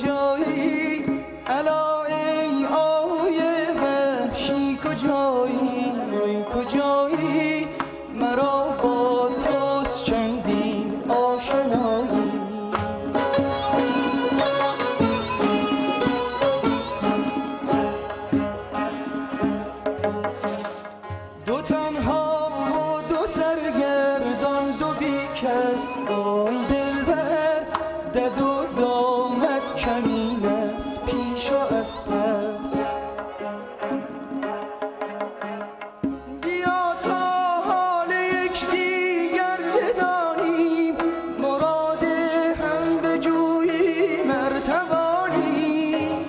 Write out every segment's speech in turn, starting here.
کجایی الا ای آهوی وحشی کجایی کجایی مرا با توست چندین آشنایی دو تنها و دو سرگردان دو بی کس آی دلبر دد و دامت کمین است پیش و از پس بیا تا حال یک دیگر بدانیم مراد هم بجوییم ارتوانیم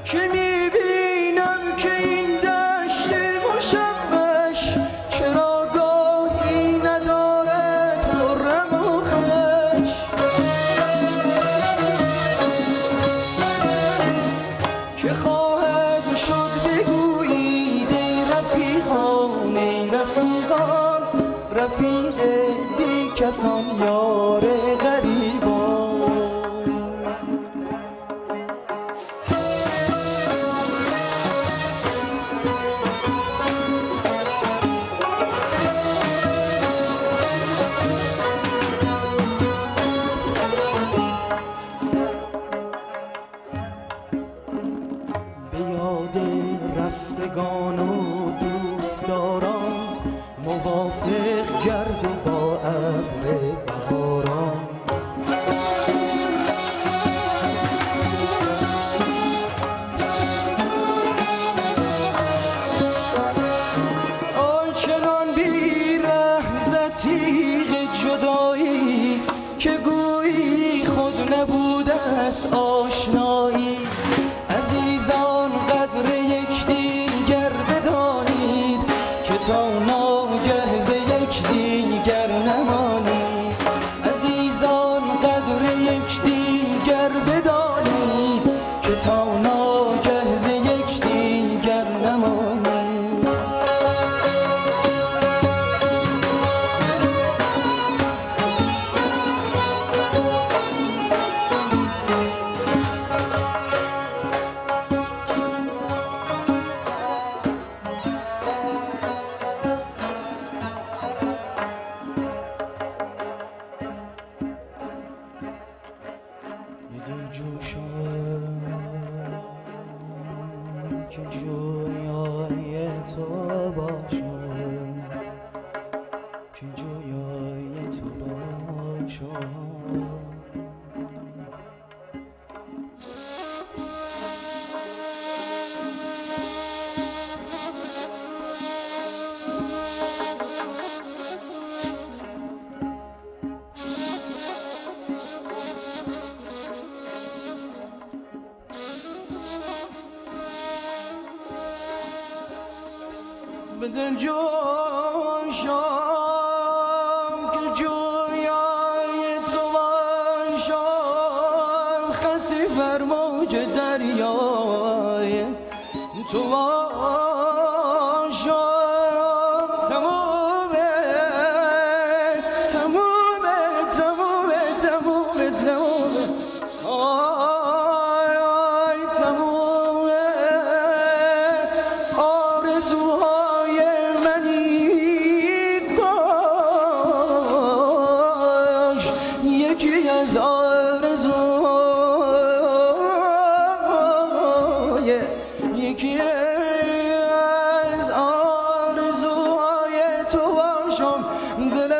که میبینم که این دشت مشوش چراگاهی ندارد خرم و خوش که خواهد شد بگویید ای رفیقان ای رفیقان رفیق بی کسان یار غریبان به یاد رفتگان و دوستداران موافق گرد و با ابر بهاران آنچنان بی رحم تیغ جدایی که گویی خود نبوده است آشنایی عزیزان قدر یکدیگر بدانید که تا ناگه ز یکدیگر نمانید عزیزان قدر یکدیگر بدانید که تا ناگه ز یکدیگر نمانید که جویای تو باشم که جویای تو باشم به دل جوشم که جویای تو باشم خسی بر موج دریای تو باشم تمومه تمومه تمومه تمومه تمومه آی آی تمومه آرزوهای یکی از آرزوهای یکی از آرزوهای تو باشم دل